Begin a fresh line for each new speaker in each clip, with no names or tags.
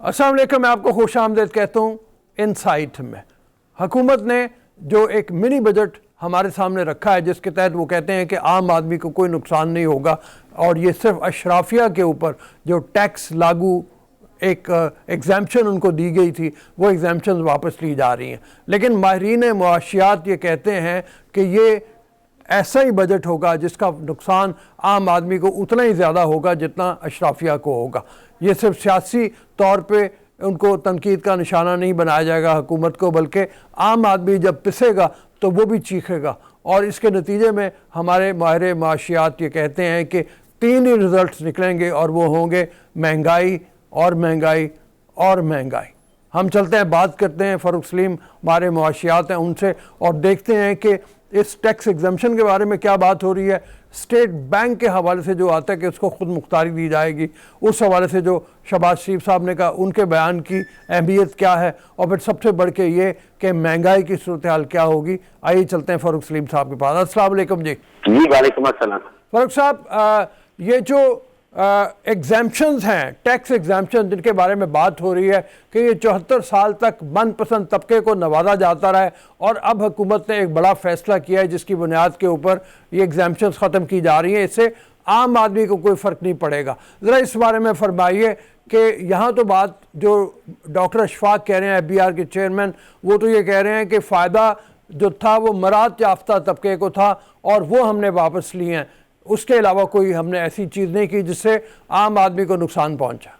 अस्सलाम वालेकुम, मैं आपको खुश आमदीद कहता हूँ इनसाइट में। हुकूमत ने जो एक मिनी बजट हमारे सामने रखा है जिसके तहत वो कहते हैं कि आम आदमी को कोई नुकसान नहीं होगा और ये सिर्फ अशराफिया के ऊपर जो टैक्स लागू एक एग्जाम्पशन उनको दी गई थी वो एग्जाम्पशन वापस ली जा रही हैं। लेकिन माहिरीन मुआशियात ये कहते हैं कि ये ऐसा ही बजट होगा जिसका नुकसान आम आदमी को उतना ही ज़्यादा होगा जितना अशराफिया को होगा। ये सिर्फ सियासी तौर पे उनको तनकीद का निशाना नहीं बनाया जाएगा हुकूमत को, बल्कि आम आदमी जब पिसेगा तो वो भी चीखेगा। और इसके नतीजे में हमारे माहिर माशियात ये कहते हैं कि 3 ही रिज़ल्ट निकलेंगे और वो होंगे महंगाई और महंगाई और महंगाई। हम चलते हैं, बात करते हैं फ़ारूक सलीम हमारे मुआशियात हैं उनसे और देखते हैं कि इस टैक्स एग्जम्पशन के बारे में क्या बात हो रही है। स्टेट बैंक के हवाले से जो आता है कि उसको खुद मुख्तारी दी जाएगी, उस हवाले से जो शहबाज शरीफ साहब ने कहा उनके बयान की अहमियत क्या है, और फिर सबसे बढ़ के ये कि महंगाई की सूरत हाल क्या होगी। आइए चलते हैं फ़ारूक सलीम साहब के पास। अस्सलाम वालेकुम जी।
जी वालेकुम अस्सलाम।
फ़ारूक साहब, ये जो एग्जाम्पशंस हैं, टैक्स एग्जाम्पशन जिनके बारे में बात हो रही है कि ये 74 साल तक मनपसंद तबके को नवाजा जाता रहा है और अब हुकूमत ने एक बड़ा फैसला किया है जिसकी बुनियाद के ऊपर ये एग्जाम्पशंस ख़त्म की जा रही हैं। इससे आम आदमी को कोई फ़र्क नहीं पड़ेगा। ज़रा इस बारे में फरमाइए कि यहाँ तो बात जो डॉक्टर अशफाक कह रहे हैं FBR के चेयरमैन, वो तो ये कह रहे हैं कि फ़ायदा जो था वो मरात याफ्ता तबके को था और वो हमने वापस लिए हैं, उसके अलावा कोई हमने ऐसी चीज़ नहीं की जिससे आम आदमी को नुकसान पहुंचा।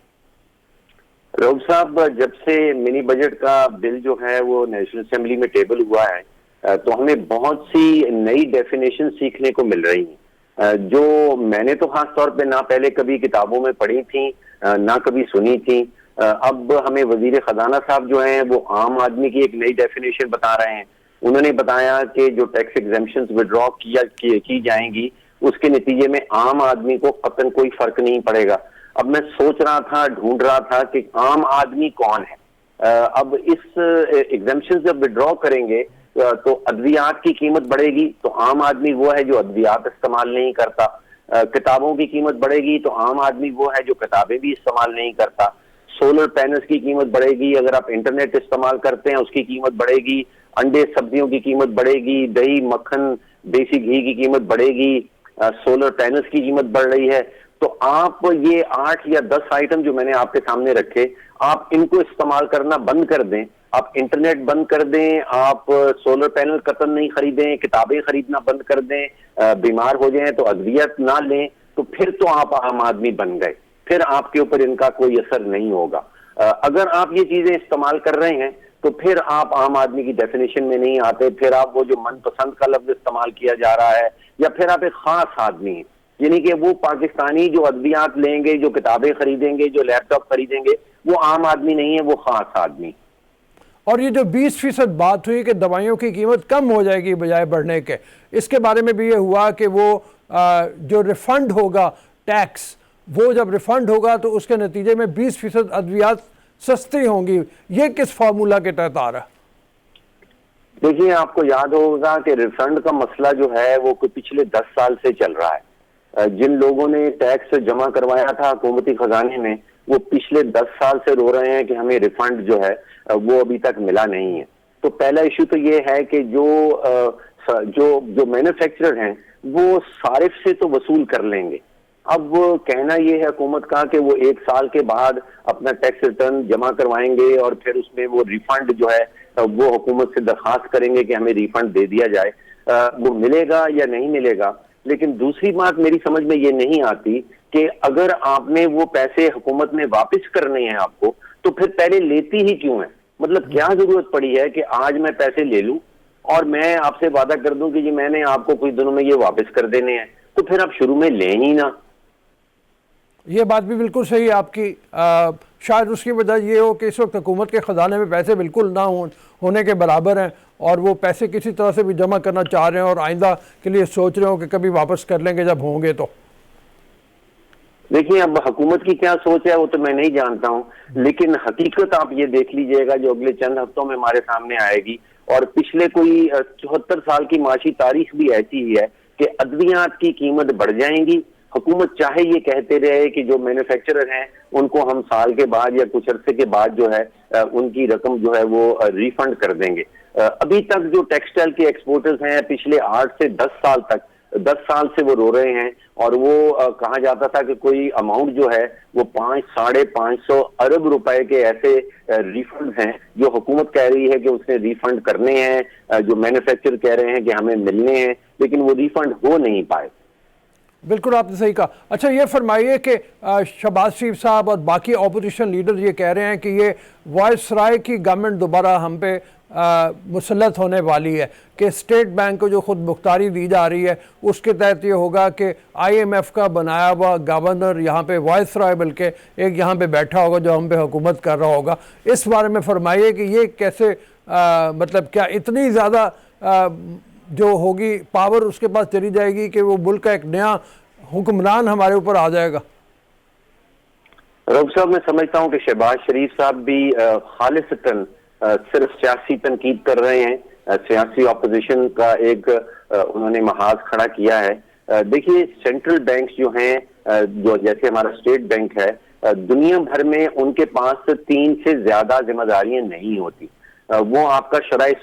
रऊफ साहब, जब से मिनी बजट का बिल जो है वो नेशनल असेंबली में टेबल हुआ है तो हमें बहुत सी नई डेफिनेशन सीखने को मिल रही हैं जो मैंने तो खास तौर पे ना पहले कभी किताबों में पढ़ी थी ना कभी सुनी थी। अब हमें वजीर खजाना साहब जो हैं वो आम आदमी की एक नई डेफिनेशन बता रहे हैं। उन्होंने बताया कि जो टैक्स एग्जेम्पशंस विड्रॉ की जाएंगी उसके नतीजे में आम आदमी को कतन कोई फर्क नहीं पड़ेगा। अब मैं सोच रहा था, ढूंढ रहा था कि आम आदमी कौन है। अब इस एग्जेम्पशन जब विड्रॉ करेंगे तो अद्वियात की कीमत बढ़ेगी तो आम आदमी वो है जो अद्वियात इस्तेमाल नहीं करता। किताबों की कीमत बढ़ेगी तो आम आदमी वो है जो किताबें भी इस्तेमाल नहीं करता। सोलर पैनल्स की कीमत बढ़ेगी, अगर आप इंटरनेट इस्तेमाल करते हैं उसकी कीमत बढ़ेगी। अंडे सब्जियों की कीमत बढ़ेगी, दही मक्खन देसी घी की कीमत बढ़ेगी, सोलर पैनल्स की कीमत बढ़ रही है। तो आप ये 8 या 10 आइटम जो मैंने आपके सामने रखे, आप इनको इस्तेमाल करना बंद कर दें, आप इंटरनेट बंद कर दें, आप सोलर पैनल कतन नहीं खरीदें, किताबें खरीदना बंद कर दें, बीमार हो जाएं तो अद्वियत ना लें, तो फिर तो आप आम आदमी बन गए, फिर आपके ऊपर इनका कोई असर नहीं होगा। अगर आप ये चीजें इस्तेमाल कर रहे हैं तो फिर आप आम आदमी की डेफिनेशन में नहीं आते, फिर आप वो जो मनपसंद का लफ्ज इस्तेमाल किया जा रहा है, या फिर आप एक खास आदमी हैं, यानी कि वो पाकिस्तानी जो अद्वियात लेंगे, जो किताबें खरीदेंगे, जो लैपटॉप खरीदेंगे, वो आम आदमी नहीं है, वो खास आदमी।
और ये जो 20% बात हुई कि दवाइयों की कीमत कम हो जाएगी बजाय बढ़ने के, इसके बारे में भी ये हुआ कि वो जो रिफंड होगा टैक्स, वो जब रिफंड होगा तो उसके नतीजे में 20% अद्वियात सस्ती होंगी। ये किस फार्मूला के तहत आ रहा है?
देखिए, आपको याद होगा कि रिफंड का मसला जो है वो पिछले 10 साल से चल रहा है। जिन लोगों ने टैक्स जमा करवाया था हुकूमती खजाने में, वो पिछले 10 साल से रो रहे हैं कि हमें रिफंड जो है वो अभी तक मिला नहीं है। तो पहला इशू तो ये है कि जो मैन्युफैक्चरर हैं वो सारिफ से तो वसूल कर लेंगे। अब कहना यह है हुकूमत का कि वो 1 साल के बाद अपना टैक्स रिटर्न जमा करवाएंगे और फिर उसमें वो रिफंड जो है वो हुकूमत से दरखास्त करेंगे कि हमें रिफंड दे दिया जाए। वो मिलेगा या नहीं मिलेगा। लेकिन दूसरी बात मेरी समझ में ये नहीं आती कि अगर आपने वो पैसे हुकूमत में वापस करने हैं आपको, तो फिर पहले लेती ही क्यों है? मतलब क्या जरूरत पड़ी है कि आज मैं पैसे ले लूं और मैं आपसे वादा कर दूं कि जी मैंने आपको कुछ दिनों में ये वापस कर देने हैं, तो फिर आप शुरू में लें ही ना।
ये बात भी बिल्कुल सही है आपकी। शायद उसकी वजह ये हो कि इस वक्त हुकूमत के ख़जाने में पैसे बिल्कुल ना होने के बराबर हैं और वो पैसे किसी तरह से भी जमा करना चाह रहे हैं और आइंदा के लिए सोच रहे हो कि कभी वापस कर लेंगे जब होंगे। तो
देखिए, अब हुकूमत की क्या सोच है वो तो मैं नहीं जानता हूं, लेकिन हकीकत आप ये देख लीजिएगा जो अगले चंद हफ्तों में हमारे सामने आएगी। और पिछले कोई 74 साल की माशी तारीख भी ऐसी ही है कि अद्वियात की कीमत बढ़ जाएंगी, हुकूमत चाहे ये कहते रहे कि जो मैन्युफैक्चरर हैं उनको हम साल के बाद या कुछ अरसे के बाद जो है उनकी रकम जो है वो रिफंड कर देंगे। अभी तक जो टेक्सटाइल के एक्सपोर्टर्स हैं पिछले 8 से 10 साल तक 10 साल से वो रो रहे हैं, और वो कहा जाता था कि कोई अमाउंट जो है वो 500-550 अरब रुपए के ऐसे रिफंड हैं जो हुकूमत कह रही है कि उसने रिफंड करने हैं, जो मैन्युफैक्चरर कह रहे हैं कि हमें मिलने हैं, लेकिन वो रिफंड हो नहीं पाए।
बिल्कुल आपने सही कहा। अच्छा ये फरमाइए कि शहबाज शरीफ साहब और बाकी अपोजिशन लीडर ये कह रहे हैं कि ये वायसराय की गवर्नमेंट दोबारा हम पे मुसल्लत होने वाली है, कि स्टेट बैंक को जो खुद मुख्तारी दी जा रही है उसके तहत ये होगा कि IMF का बनाया हुआ गवर्नर यहाँ पे वायसराय बल्कि एक यहाँ पे बैठा होगा जो हम पे हुकूमत कर रहा होगा। इस बारे में फरमाइए कि ये कैसे मतलब क्या इतनी ज़्यादा जो होगी पावर उसके पास चली जाएगी कि वो मुल्क का एक नया हुक्मरान हमारे ऊपर आ जाएगा?
रऊफ साहब, मैं समझता हूँ कि शहबाज शरीफ साहब भी खालिसतन सिर्फ सियासी तनकीद कर रहे हैं, सियासी ऑपोजिशन का एक उन्होंने महाज खड़ा किया है। देखिए, सेंट्रल बैंक जो हैं, जो जैसे हमारा स्टेट बैंक है, दुनिया भर में उनके पास 3 से ज्यादा जिम्मेदारियां नहीं होती। वो आपका शरई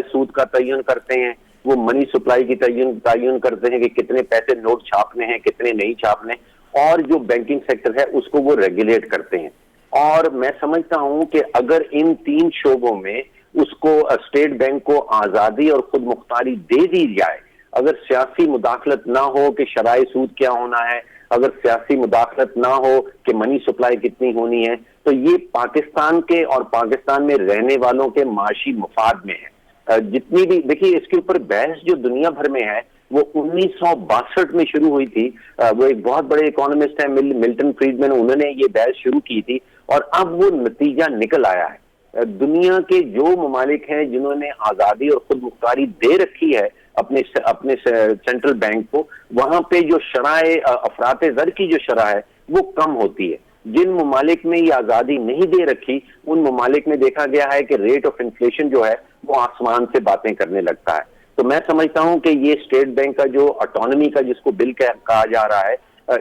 सूद का तयन करते हैं, वो मनी सप्लाई की तयन करते हैं कि कितने पैसे नोट छापने हैं, कितने नहीं छापने, और जो बैंकिंग सेक्टर है उसको वो रेगुलेट करते हैं। और मैं समझता हूं कि अगर इन 3 शोबों में उसको स्टेट बैंक को आजादी और खुद मुख्तारी दे दी जाए, अगर सियासी मुदाखलत ना हो कि शरई सूद क्या होना है, अगर सियासी मुदाखलत ना हो कि मनी सप्लाई कितनी होनी है, तो ये पाकिस्तान के और पाकिस्तान में रहने वालों के माशी मुफाद में है। जितनी भी देखिए, इसके ऊपर बहस जो दुनिया भर में है वो 1962 में शुरू हुई थी। वो एक बहुत बड़े इकोनॉमिस्ट है मिल्टन फ्रीडमैन, उन्होंने ये बहस शुरू की थी, और अब वो नतीजा निकल आया है। दुनिया के जो ममालिक हैं जिन्होंने आजादी और खुद मुख्तारी दे रखी है अपने सेंट्रल बैंक को, वहां पे जो शरह अफरात ज़र की जो शरह है वो कम होती है। जिन ममालिक में ये आजादी नहीं दे रखी, उन ममालिक में देखा गया है कि रेट ऑफ इन्फ्लेशन जो है वो आसमान से बातें करने लगता है। तो मैं समझता हूं कि ये स्टेट बैंक का जो ऑटोनॉमी का जिसको बिल कहा जा रहा है,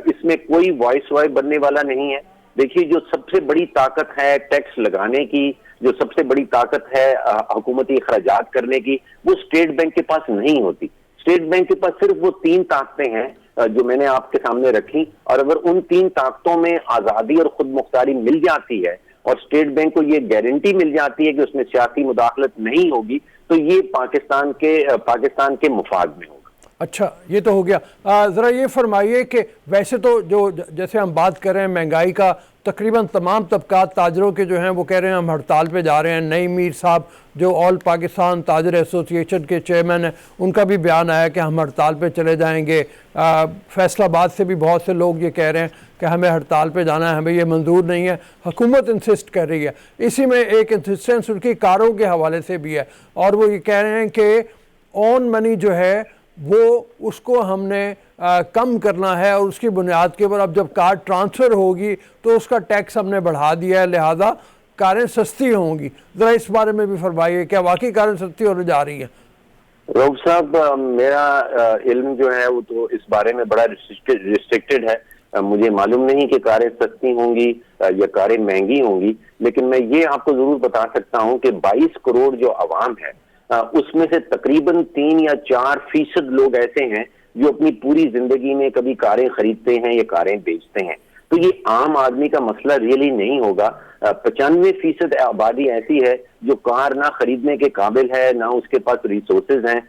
इसमें कोई वॉइस रॉय बनने वाला नहीं है। देखिए, जो सबसे बड़ी ताकत है टैक्स लगाने की, जो सबसे बड़ी ताकत है हुकूमती अखराजात करने की, वो स्टेट बैंक के पास नहीं होती। स्टेट बैंक के पास सिर्फ वो 3 ताकतें हैं जो मैंने आपके सामने रखी, और अगर उन 3 ताकतों में आजादी और खुद मुख्तारी मिल जाती है और स्टेट बैंक को ये गारंटी मिल जाती है कि उसमें सियासी मुदाखलत नहीं होगी, तो ये पाकिस्तान के मुफाद में होगा।
अच्छा, ये तो हो गया। ज़रा ये फरमाइए कि वैसे तो जो जैसे हम बात कर रहे हैं महंगाई का, तकरीबन तमाम तबकात ताजरों के जो हैं वो कह रहे हैं हम हड़ताल पे जा रहे हैं। नईम मीर साहब जो ऑल पाकिस्तान ताजर एसोसिएशन के चेयरमैन हैं, उनका भी बयान आया कि हम हड़ताल पे चले जाएंगे। फैसलाबाद से भी बहुत से लोग ये कह रहे हैं कि हमें हड़ताल पे जाना है, हमें ये मंजूर नहीं है, हुकूमत इंसिस्ट कर रही है। इसी में एक इंसिस्टेंस उनकी कारों के हवाले से भी है, और वो ये कह रहे हैं कि ऑन मनी जो है वो उसको हमने कम करना है, और उसकी बुनियाद के ऊपर अब जब कार ट्रांसफ़र होगी तो उसका टैक्स हमने बढ़ा दिया है, लिहाजा कारें सस्ती होंगी। ज़रा इस बारे में भी फरमाइए, क्या वाकई कारें सस्ती होने जा रही हैं?
रऊफ साहब, मेरा इल्म जो है वो तो इस बारे में बड़ा रिस्ट्रिक्टेड है। मुझे मालूम नहीं कि कारें सस्ती होंगी या कारें महंगी होंगी, लेकिन मैं ये आपको जरूर बता सकता हूं कि 22 करोड़ जो आवाम है उसमें से तकरीबन 3 या 4% लोग ऐसे हैं जो अपनी पूरी जिंदगी में कभी कारें खरीदते हैं या कारें बेचते हैं। तो ये आम आदमी का मसला रियली नहीं होगा। 95% आबादी ऐसी है जो कार ना खरीदने के काबिल है, ना उसके पास रिसोर्सेज हैं।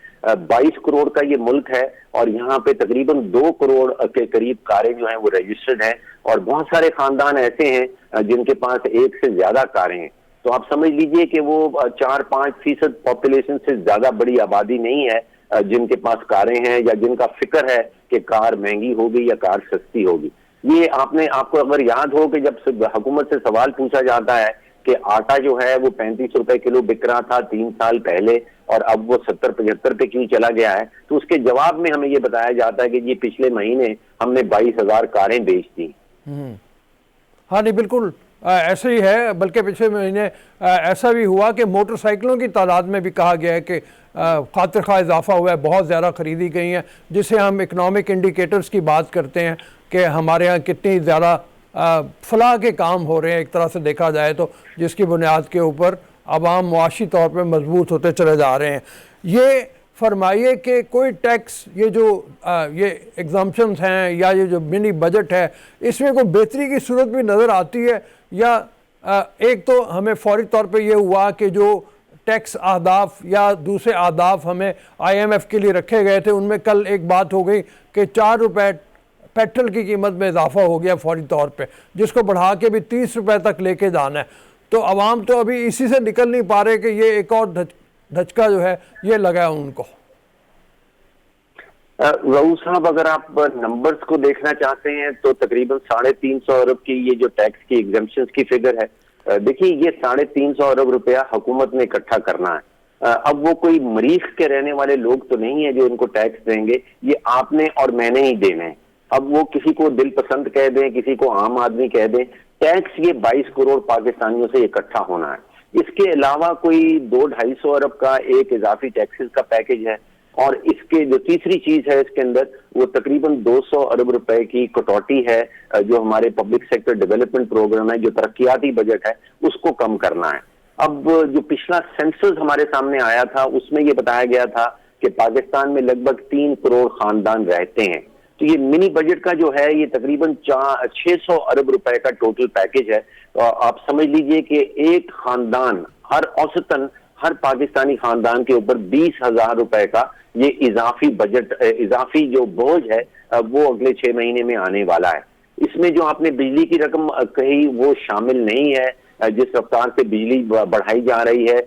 22 करोड़ का ये मुल्क है, और यहाँ पे तकरीबन 2 करोड़ के करीब कारें जो हैं वो रजिस्टर्ड हैं, और बहुत सारे खानदान ऐसे हैं जिनके पास 1 से ज्यादा कारें हैं। तो आप समझ लीजिए कि वो 4-5% पॉपुलेशन से ज्यादा बड़ी आबादी नहीं है जिनके पास कारें हैं या जिनका फिक्र है कि कार महंगी होगी या कार सस्ती होगी। ये आपको अगर याद हो कि जब हुकूमत से सवाल पूछा जाता है कि आटा जो है वो 35 रुपए किलो बिक रहा था 3 साल पहले, और अब वो 70-75 पे क्यों चला गया है, तो उसके जवाब में हमें ये बताया जाता है कि ये पिछले महीने हमने 22,000 कारें बेच दी।
हाँ नहीं, बिल्कुल ऐसे ही है, बल्कि पिछले महीने ऐसा भी हुआ कि मोटरसाइकिलों की तादाद में भी कहा गया है कि खातिर खा इजाफा हुआ है, बहुत ज़्यादा ख़रीदी गई हैं, जिसे हम इकनॉमिक इंडिकेटर्स की बात करते हैं कि हमारे यहाँ कितनी ज़्यादा फलाह के काम हो रहे हैं एक तरह से देखा जाए तो, जिसकी बुनियाद के ऊपर आवाम मुआशी तौर पर मजबूत होते चले जा रहे हैं। ये फरमाइए कि कोई टैक्स, ये जो ये एग्जाम्पशंस हैं या ये जो मिनी बजट है, इसमें कोई बेहतरी की सूरत भी नज़र आती है, या एक तो हमें फौरी तौर पे ये हुआ कि जो टैक्स अहदाफ या दूसरे अहदाफ हमें IMF के लिए रखे गए थे, उनमें कल एक बात हो गई कि 4 रुपये पेट्रोल की कीमत में इजाफा हो गया फौरी तौर पे, जिसको बढ़ा के भी 30 रुपये तक लेके जाना है। तो आवाम तो अभी इसी से निकल नहीं पा रहे कि ये एक और धचका जो है ये लगा है उनको।
रऊफ साहब, अगर आप नंबर्स को देखना चाहते हैं तो तकरीबन 350 अरब की ये जो टैक्स की एग्जम्पशंस की फिगर है, देखिए ये 350 अरब रुपया हुकूमत ने इकट्ठा करना है। अब वो कोई मरीख के रहने वाले लोग तो नहीं है जो इनको टैक्स देंगे, ये आपने और मैंने ही देना है। अब वो किसी को दिल पसंद कह दें, किसी को आम आदमी कह दें, टैक्स ये 22 करोड़ पाकिस्तानियों से इकट्ठा होना है। इसके अलावा कोई 200-250 अरब का एक इजाफी टैक्सेस का पैकेज है, और इसके जो तीसरी चीज है इसके अंदर वो तकरीबन 200 अरब रुपए की कटौती है जो हमारे पब्लिक सेक्टर डेवलपमेंट प्रोग्राम है, जो तरक्याती बजट है, उसको कम करना है। अब जो पिछला सेंसस हमारे सामने आया था उसमें ये बताया गया था कि पाकिस्तान में लगभग 3 करोड़ खानदान रहते हैं। तो ये मिनी बजट का जो है ये तकरीबन 600 अरब रुपए का टोटल पैकेज है। तो आप समझ लीजिए कि एक खानदान औसतन हर पाकिस्तानी खानदान के ऊपर 20,000 रुपए का ये इजाफी बजट, इजाफी जो बोझ है वो अगले 6 महीने में आने वाला है। इसमें जो आपने बिजली की रकम कही वो शामिल नहीं है। जिस रफ्तार से बिजली बढ़ाई जा रही है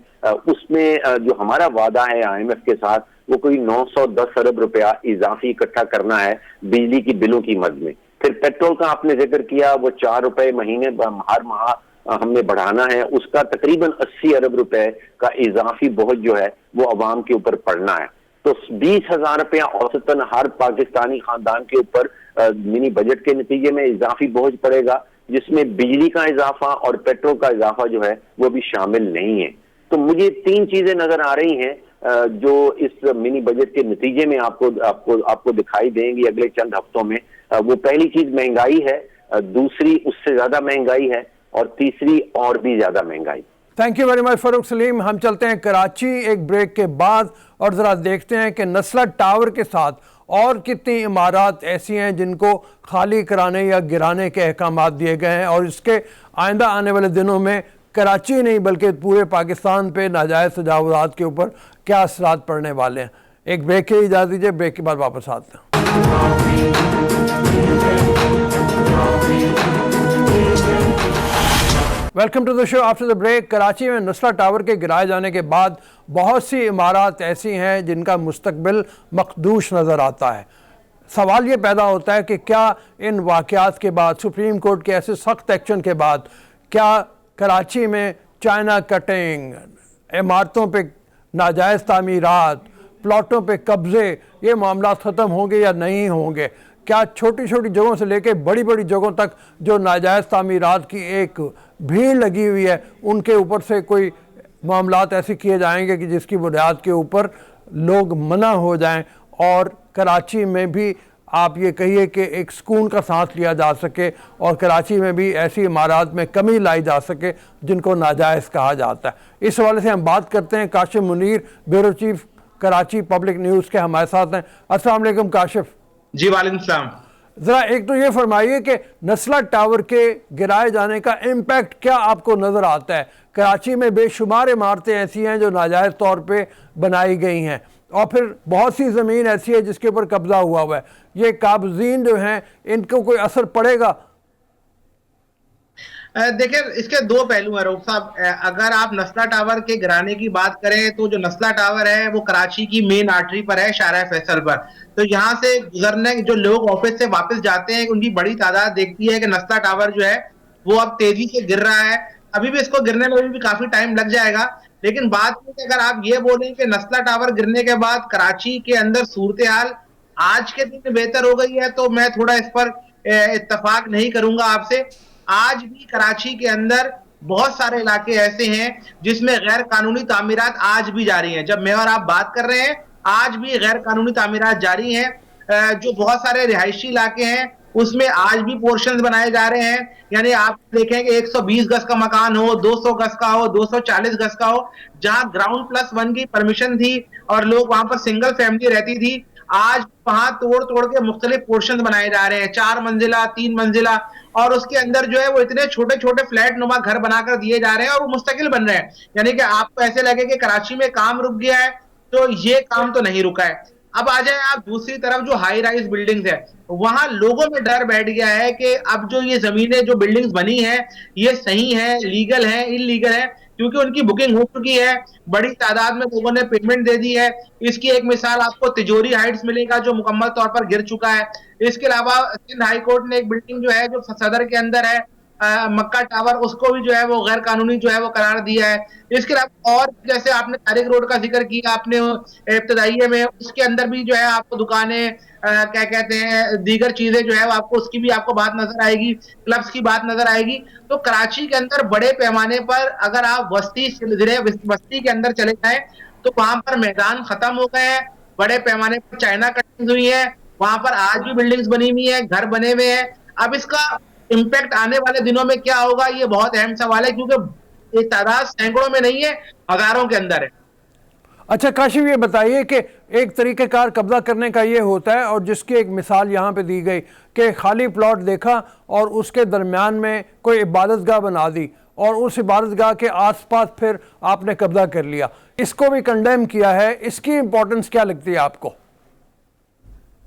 उसमें जो हमारा वादा है IMF के साथ वो कोई 910 अरब रुपया इजाफी इकट्ठा करना है बिजली की बिलों की मद में। फिर पेट्रोल का आपने जिक्र किया, वो 4 रुपए महीने हर माह हमने बढ़ाना है, उसका तकरीबन 80 अरब रुपए का इजाफी बोझ जो है वो अवाम के ऊपर पड़ना है। तो 20,000 रुपया औसतन हर पाकिस्तानी खानदान के ऊपर मिनी बजट के नतीजे में इजाफी बोझ पड़ेगा, जिसमें बिजली का इजाफा और पेट्रोल का इजाफा जो है वो भी शामिल नहीं है। तो मुझे 3 चीजें नजर आ रही हैं जो इस मिनी बजट के नतीजे में आपको दिखाई देंगी अगले चंद हफ्तों में। वो पहली चीज महंगाई है, दूसरी उससे ज्यादा महंगाई है, और तीसरी और भी ज्यादा महंगाई।
Thank you very much Farooq Salim. हम चलते हैं कराची एक ब्रेक के बाद और ज़रा देखते हैं कि नस्ला टावर के साथ और कितनी इमारत ऐसी हैं जिनको खाली कराने या गिराने के अहकाम दिए गए हैं, और इसके आइंदा आने वाले दिनों में कराची नहीं बल्कि पूरे पाकिस्तान पे नाजायज़ तजावुज़ात के ऊपर क्या असरात पड़ने वाले हैं। एक ब्रेक की इजाज़त दीजिए, ब्रेक के बाद वापस आते हैं। Welcome to the show after the break. Karachi में नस्ला टावर के गिराए जाने के बाद बहुत सी इमारत ऐसी हैं जिनका मुस्तकबिल मखदूश नज़र आता है। सवाल ये पैदा होता है कि क्या इन वाक़यात के बाद, सुप्रीम कोर्ट के ऐसे सख्त एक्शन के बाद, क्या कराची में चाइना कटिंग, इमारतों पे नाजायज़ तामीरात, प्लॉटों पे कब्ज़े, ये मामला ख़त्म होंगे या नहीं होंगे? क्या छोटी छोटी जगहों से लेकर बड़ी बड़ी जगहों तक जो नाजायज़ तामीरात की एक भीड़ लगी हुई है उनके ऊपर से कोई मामलात ऐसे किए जाएंगे कि जिसकी बुनियाद के ऊपर लोग मना हो जाएं, और कराची में भी आप ये कहिए कि एक सुकून का सांस लिया जा सके, और कराची में भी ऐसी इमारत में कमी लाई जा सके जिनको नाजायज़ कहा जाता है। इस हवाले से हम बात करते हैं। Kashif Munir, bureau chief Karachi public news के हमारे साथ हैं। अस्सलाम वालेकुम काशिफ।
जी वालेकुम सलाम।
ज़रा एक तो ये फरमाइए कि नस्ला टावर के गिराए जाने का इम्पैक्ट क्या आपको नज़र आता है? कराची में बेशुमार इमारतें ऐसी हैं जो नाजायज़ तौर पे बनाई गई हैं, और फिर बहुत सी ज़मीन ऐसी है जिसके ऊपर कब्ज़ा हुआ है। ये काबज़ीन जो हैं इनको कोई असर पड़ेगा?
देखिए, इसके 2 पहलू हैं रऊफ साहब। अगर आप नस्ला टावर के गिराने की बात करें तो जो नस्ला टावर है वो कराची की मेन आर्टरी पर है, शाहराह फैसल पर। तो यहाँ से गुजरने जो लोग ऑफिस से वापस जाते हैं उनकी बड़ी तादाद देखती है कि नस्ला टावर जो है वो अब तेजी से गिर रहा है। अभी भी इसको गिरने में भी काफी टाइम लग जाएगा, लेकिन बात में अगर आप ये बोलें कि नस्ला टावर गिरने के बाद कराची के अंदर सूरत हाल आज के दिन में बेहतर हो गई है, तो मैं थोड़ा इस पर इत्तफाक नहीं करूंगा आपसे। आज भी कराची के अंदर बहुत सारे इलाके ऐसे हैं जिसमें गैर कानूनी तामीरात आज भी जारी हैं। जब मैं और आप बात कर रहे हैं, आज भी गैर कानूनी तामीरात जारी हैं। जो बहुत सारे रिहायशी इलाके हैं उसमें आज भी पोर्शंस बनाए जा रहे हैं। यानी आप देखें कि 120 गज का मकान हो, 200 गज का हो, 240 गज का हो, जहां ग्राउंड प्लस वन की परमिशन थी और लोग वहां पर सिंगल फैमिली रहती थी, आज वहां तोड़ तोड़ के मुख्तलिफ पोर्शन बनाए जा रहे हैं, 4 मंजिला, 3 मंजिला, और उसके अंदर जो है वो इतने छोटे छोटे फ्लैट नुमा घर बनाकर दिए जा रहे हैं और वो मुस्तकिल बन रहे हैं। यानी कि आपको ऐसे लगे कि कराची में काम रुक गया है, तो ये काम तो नहीं रुका है। अब आ जाए आप दूसरी तरफ, जो हाई राइज बिल्डिंग्स है, वहां लोगों में डर बैठ गया है कि अब जो ये जमीनें, जो बिल्डिंग्स बनी है, ये सही है, लीगल है, इलीगल है, क्योंकि उनकी बुकिंग हो चुकी है, बड़ी तादाद में लोगों ने पेमेंट दे दी है। इसकी एक मिसाल आपको तिजोरी हाइट्स मिलेगा जो मुकम्मल तौर पर गिर चुका है। इसके अलावा सिंध हाई कोर्ट ने एक बिल्डिंग जो है जो सदर के अंदर है, मक्का टावर, उसको भी जो है वो गैर कानूनी जो है वो करार दिया है। इसके अलावा और जैसे आपने तारिक रोड का जिक्र किया आपने इब्तदाइये में, उसके अंदर भी जो है आपको दुकानें, क्या कहते हैं, दीगर चीजें जो है वो आपको, उसकी भी आपको बात नजर आएगी, क्लब्स की बात नजर आएगी। तो कराची के अंदर बड़े पैमाने पर अगर आप बस्ती के अंदर चले जाएं तो वहां पर मैदान खत्म हो गए हैं, बड़े पैमाने पर चाइना कटिंग हुई है, वहां पर आज भी बिल्डिंग्स बनी हुई है, घर बने हुए हैं। अब इसका इम्पैक्ट आने वाले दिनों में क्या होगा, ये बहुत अहम सवाल है, क्योंकि ये तादाद सैकड़ों में नहीं है, हजारों के अंदर है।
अच्छा काशिफ, ये बताइए कि एक तरीक़ेकार कब्जा करने का ये होता है, और जिसकी एक मिसाल यहाँ पे दी गई कि खाली प्लॉट देखा और उसके दरमियान में कोई इबादतगाह बना दी और उस इबादतगाह के आसपास फिर आपने कब्जा कर लिया, इसको भी कंडेम किया है। इसकी इंपॉर्टेंस क्या लगती है आपको?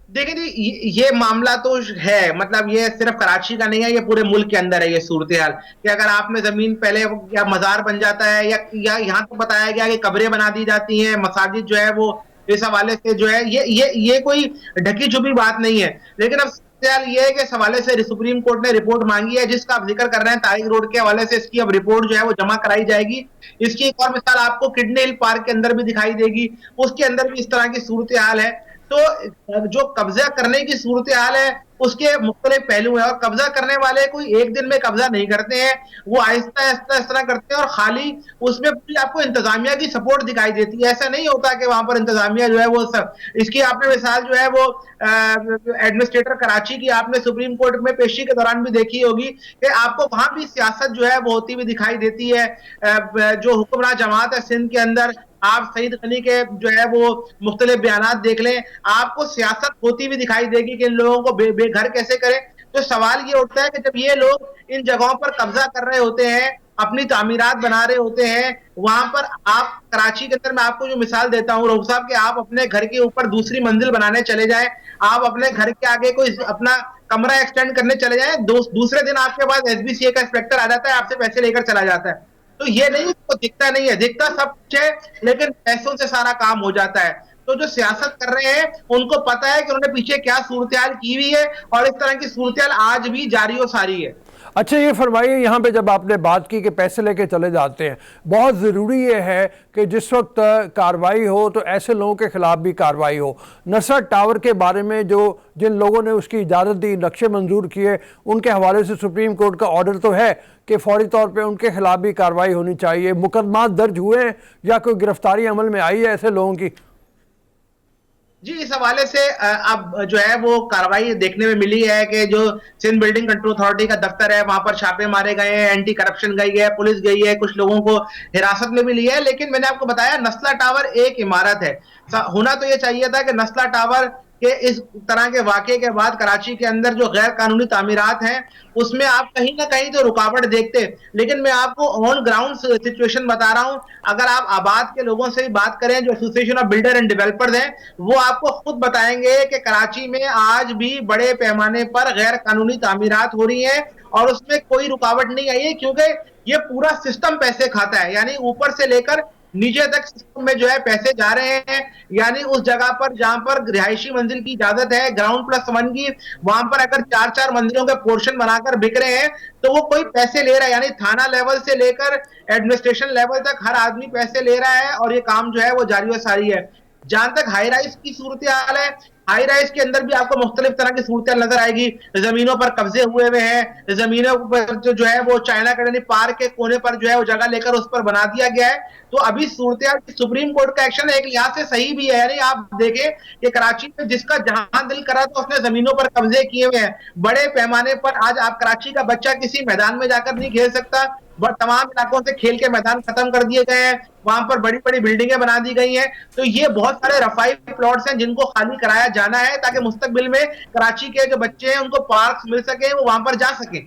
देखिए जी, ये मामला तो है, मतलब ये सिर्फ कराची का नहीं है, ये पूरे मुल्क के अंदर है ये सूरत हाल, कि अगर आपने जमीन पहले या मजार बन जाता है, या यहाँ तो बताया गया कि कब्रें बना दी जाती हैं, मसाजिद जो है वो इस हवाले से जो है, ये कोई ढकी छुपी बात नहीं है। लेकिन अब सवाल ये है कि इस हवाले से सुप्रीम कोर्ट ने रिपोर्ट मांगी है, जिसका आप जिक्र कर रहे हैं तारिक रोड के हवाले से, इसकी अब रिपोर्ट जो है वो जमा कराई जाएगी। इसकी एक और मिसाल आपको किडनी हिल पार्क के अंदर भी दिखाई देगी, उसके अंदर भी इस तरह की सूरत हाल है। तो जो कब्जा करने की सूरत हाल है उसके मुख्तलिफ पहलू हैं, और कब्जा करने वाले कोई एक दिन में कब्जा नहीं करते हैं, वो आहिस्ता आहिस्ता इस तरह करते हैं, और खाली उसमें भी आपको इंतजामिया की सपोर्ट दिखाई देती है। ऐसा नहीं होता कि वहां पर इंतजामिया जो है वो सब, इसकी आपने मिसाल जो है वो एडमिनिस्ट्रेटर कराची की आपने सुप्रीम कोर्ट में पेशी के दौरान भी देखी होगी कि आपको वहां भी सियासत जो है वो होती हुई दिखाई देती है। जो हुक्मरान जमात है सिंध के अंदर, आप सईद गनी के जो है वो मुख्तलिफ बयानात देख लें, आपको सियासत होती हुई दिखाई देगी कि इन लोगों को बेघर कैसे करें। तो सवाल ये उठता है कि जब ये लोग इन जगहों पर कब्जा कर रहे होते हैं, अपनी तामीरात बना रहे होते हैं, वहां पर आप कराची के अंदर, मैं आपको जो मिसाल देता हूँ रऊफ साहब, कि आप अपने घर के ऊपर दूसरी मंजिल बनाने चले जाएं, आप अपने घर के आगे कोई अपना कमरा एक्सटेंड करने चले जाएं, दूसरे दिन आपके पास एसबीसीए का इंस्पेक्टर आ जाता है, आपसे पैसे लेकर चला जाता है। तो ये नहीं, तो दिखता नहीं है, दिखता सब कुछ है, लेकिन पैसों से सारा काम हो जाता है। तो जो सियासत कर रहे हैं उनको पता है कि उन्होंने पीछे क्या सूरत हाल की हुई है, और इस तरह की सूरत हाल आज भी जारी और सारी है।
अच्छा ये फरमाइए, यहाँ पे जब आपने बात की कि पैसे लेके चले जाते हैं, बहुत ज़रूरी ये है कि जिस वक्त कार्रवाई हो तो ऐसे लोगों के ख़िलाफ़ भी कार्रवाई हो। नसर टावर के बारे में जो जिन लोगों ने उसकी इजाज़त दी, नक्शे मंजूर किए, उनके हवाले से सुप्रीम कोर्ट का ऑर्डर तो है कि फौरी तौर पे उनके ख़िलाफ़ भी कार्रवाई होनी चाहिए। मुकदमा दर्ज हुए हैं या कोई गिरफ्तारी अमल में आई है ऐसे लोगों की?
जी, इस हवाले से अब जो है वो कार्रवाई देखने में मिली है कि जो सिंध बिल्डिंग कंट्रोल अथॉरिटी का दफ्तर है, वहां पर छापे मारे गए हैं, एंटी करप्शन गई है, पुलिस गई है, कुछ लोगों को हिरासत में भी लिया है। लेकिन मैंने आपको बताया, नस्ला टावर एक इमारत है। होना तो ये चाहिए था कि नस्ला टावर के इस तरह के वाकये के बाद कराची के अंदर जो गैर कानूनी तामीरात हैं उसमें आप कहीं ना कहीं तो रुकावट देखते। लेकिन मैं आपको ऑन ग्राउंड सिचुएशन बता रहा हूं, अगर आप आबाद के लोगों से भी बात करें, जो association of builder and developers हैं, वो आपको खुद बताएंगे कि कराची में आज भी बड़े पैमाने पर गैर कानूनी तामीरात हो रही हैं, और उसमें कोई रुकावट नहीं आई है, क्योंकि ये पूरा सिस्टम पैसे खाता है। यानी ऊपर से लेकर नीचे तक सिस्टम में जो है पैसे जा रहे हैं। यानी उस जगह पर जहां पर रिहायशी मंजिल की इजाजत है, ग्राउंड प्लस वन की, वहां पर अगर 4-4 मंजिलों के पोर्शन बनाकर बिक रहे हैं तो वो कोई पैसे ले रहा है। यानी थाना लेवल से लेकर एडमिनिस्ट्रेशन लेवल तक हर आदमी पैसे ले रहा है, और ये काम जो है वो जारी व सारी है। जहां तक हाई राइज की सूरत हाल है, हाई राइज के अंदर भी आपको मुख्तलिफ तरह की सूरत नजर आएगी। जमीनों पर कब्जे हुए हुए हैं, जमीनों पर जो है वो चाइना गार्डन पार्क के कोने पर जो है वो जगह लेकर उस पर बना दिया गया है। तो अभी सूरत सुप्रीम कोर्ट का एक्शन एक लिहाज से सही भी है। यानी आप देखें कि कराची में जिसका जहां दिल करा तो उसने जमीनों पर कब्जे किए हुए हैं। बड़े पैमाने पर आज आप कराची का बच्चा किसी मैदान में जाकर नहीं खेल सकता। तमाम इलाकों से खेल के मैदान खत्म कर दिए गए हैं, वहां पर बड़ी बड़ी बिल्डिंगें बना दी गई हैं। तो ये बहुत सारे रफाई प्लॉट्स हैं जिनको खाली कराया जाना है ताकि मुस्तकबिल में कराची के जो बच्चे हैं उनको पार्क मिल सके, वो वहां पर जा सके।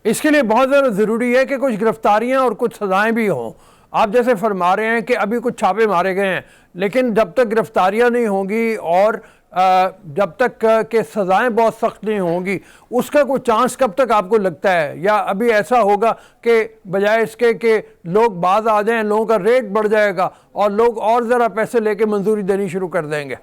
इसके लिए बहुत ज़्यादा ज़रूरी है कि कुछ गिरफ्तारियां और कुछ सजाएं भी हों। आप जैसे फरमा रहे हैं कि अभी कुछ छापे मारे गए हैं, लेकिन जब तक गिरफ्तारियां नहीं होंगी और जब तक के सज़ाएं बहुत सख्त नहीं होंगी, उसका कोई चांस कब तक आपको लगता है? या अभी ऐसा होगा कि बजाय इसके कि लोग बाज आ जाएं, लोगों का रेट बढ़ जाएगा और लोग और ज़रा पैसे लेके मंजूरी देनी शुरू कर देंगे?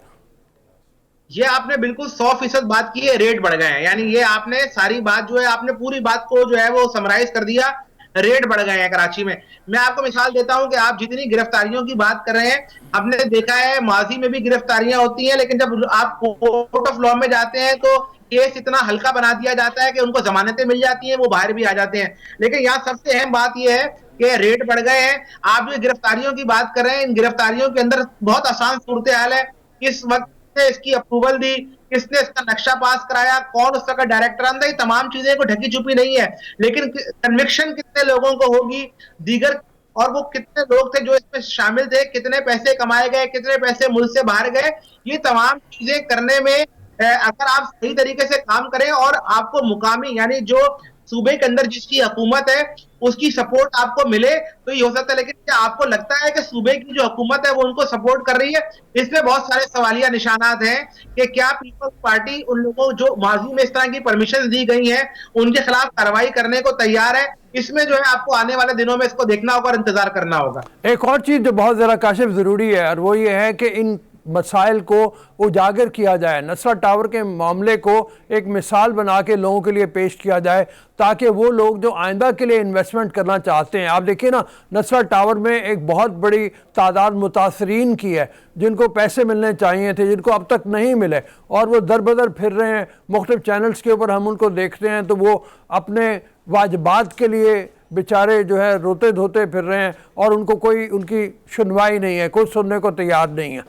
ये आपने बिल्कुल 100% बात की है, रेट बढ़ गए हैं। यानी ये आपने सारी बात जो है, आपने पूरी बात को जो है वो समराइज कर दिया। रेट बढ़ गए हैं कराची में। मैं आपको मिसाल देता हूं कि आप जितनी गिरफ्तारियों की बात कर रहे हैं, हमने देखा है माजी में भी गिरफ्तारियां होती हैं, लेकिन जब आप कोर्ट ऑफ लॉ में जाते हैं तो केस इतना हल्का बना दिया जाता है कि उनको जमानतें मिल जाती हैं, वो बाहर भी आ जाते हैं। लेकिन यहाँ सबसे अहम बात यह है कि रेट बढ़ गए हैं। आप जो गिरफ्तारियों की बात कर रहे हैं, इन गिरफ्तारियों के अंदर बहुत आसान सूरत हाल है। किस वक्त इसकी अप्रूवल दी, किसने इसका नक्शा पास कराया, कौन उसका डायरेक्टर अंदर, ये तमाम चीजें को ढकी छुपी नहीं है। लेकिन कन्विक्शन कितने लोगों को होगी, दीगर और वो कितने लोग थे जो इसमें शामिल थे, कितने पैसे कमाए गए, कितने पैसे मुल्क से बाहर गए, ये तमाम चीजें करने में अगर आप सही तरीके से काम करें और आपको मुकामी यानी जो सूबे के अंदर जिसकी हुकूमत है उसकी सपोर्ट आपको मिले तो ये हो सकता है। लेकिन क्या आपको लगता है कि सूबे की जो हुकूमत है वो उनको सपोर्ट कर रही है? इसमें बहुत सारे सवालिया निशानात हैं कि क्या पीपल्स पार्टी उन लोगों जो माजी में इस तरह की परमिशन दी गई हैं उनके खिलाफ कार्रवाई करने को तैयार है? इसमें जो है आपको आने वाले दिनों में इसको देखना होगा और इंतजार करना होगा।
एक और चीज़ जो बहुत ज़रा काशिफ ज़रूरी है और वो ये है कि इन मसाइल को उजागर किया जाए, नस्ला टावर के मामले को एक मिसाल बना के लोगों के लिए पेश किया जाए ताकि वो लोग जो आइंदा के लिए इन्वेस्टमेंट करना चाहते हैं, आप देखिए ना नस्ला टावर में एक बहुत बड़ी तादाद मुतासरीन की है जिनको पैसे मिलने चाहिए थे, जिनको अब तक नहीं मिले और वो दर बदर फिर रहे हैं। मुख्तलिफ चैनल्स के ऊपर हम उनको देखते हैं तो वो अपने वाजबात के लिए बेचारे जो है रोते धोते फिर रहे हैं और उनको कोई उनकी सुनवाई नहीं है, कोई सुनने को तैयार नहीं है।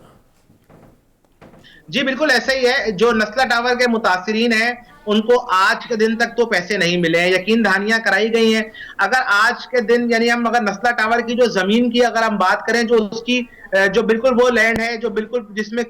जी बिल्कुल ऐसा ही है। जो नस्ला टावर के मुतासिरीन हैं उनको आज के दिन तक तो पैसे नहीं मिले हैं, यकीन दहानियां कराई गई हैं। अगर आज के दिन यानी हम अगर नस्ला टावर की जो जमीन की अगर हम बात करें, जो उसकी जो बिल्कुल वो लैंड है जो बिल्कुल जिसमें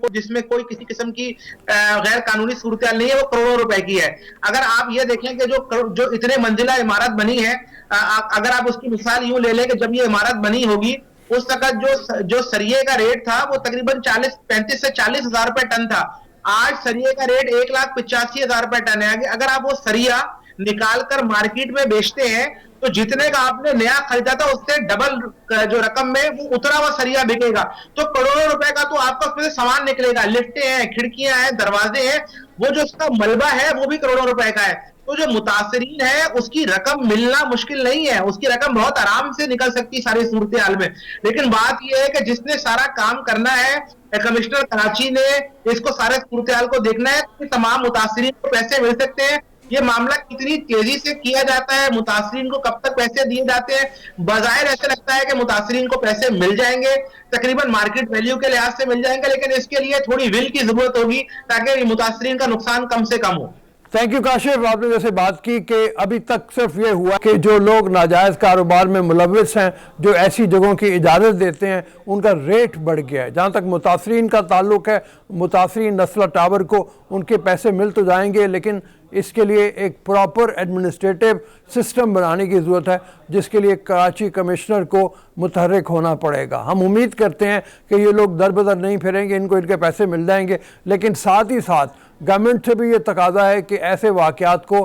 कोई किसी किस्म की गैर कानूनी सूरत नहीं है, वो करोड़ों रुपए की है। अगर आप ये देखें कि जो इतने मंजिला इमारत बनी है, अगर आप उसकी मिसाल यूं ले लें कि जब ये इमारत बनी होगी उस वक्त जो सरिये का रेट था वो तकरीबन 35 से 40 हजार रुपए टन था। आज सरिये का रेट 1,85,000 रुपए टन है। अगर आप वो सरिया निकाल कर मार्केट में बेचते हैं तो जितने का आपने नया खरीदा था उससे डबल जो रकम में वो उतरा हुआ सरिया बिकेगा। तो करोड़ों रुपए का तो आपका उसमें सामान निकलेगा, लिफ्टें हैं, खिड़कियां हैं, दरवाजे हैं, वो जो उसका मलबा है वो भी करोड़ों रुपए का है। तो जो मुतासरीन है उसकी रकम मिलना मुश्किल नहीं है, उसकी रकम बहुत आराम से निकल सकती है सारी सूरत हाल में। लेकिन बात यह है कि जिसने सारा काम करना है, कमिश्नर कराची ने इसको सारे सूरत हाल को देखना है कि तमाम मुतासरीन को पैसे मिल सकते हैं। ये मामला कितनी तेजी से किया जाता है, मुतासरीन को कब तक पैसे दिए जाते हैं, बजाय ऐसा लगता है कि मुतासरीन को पैसे मिल जाएंगे, तकरीबन मार्केट वैल्यू के लिहाज से मिल जाएंगे, लेकिन इसके लिए थोड़ी विल की जरूरत होगी ताकि मुतासरीन का नुकसान कम से कम हो।
Thank you Kashif. आपने जैसे बात की कि अभी तक सिर्फ ये हुआ कि जो लोग नाजायज़ कारोबार में मुलविस हैं, जो ऐसी जगहों की इजाज़त देते हैं, उनका रेट बढ़ गया है। जहाँ तक मुतासरीन का ताल्लुक़ है, मुतासरीन नस्ला टावर को उनके पैसे मिल तो जाएंगे, लेकिन इसके लिए एक प्रॉपर एडमिनिस्ट्रेटिव सिस्टम बनाने की ज़रूरत है जिसके लिए कराची कमिश्नर को मुतहर्रिक होना पड़ेगा। हम उम्मीद करते हैं कि ये लोग दर बदर नहीं फिरेंगे, इनको इनके पैसे मिल जाएंगे, लेकिन साथ ही साथ गवर्नमेंट से भी ये तकाजा है कि ऐसे वाक़यात को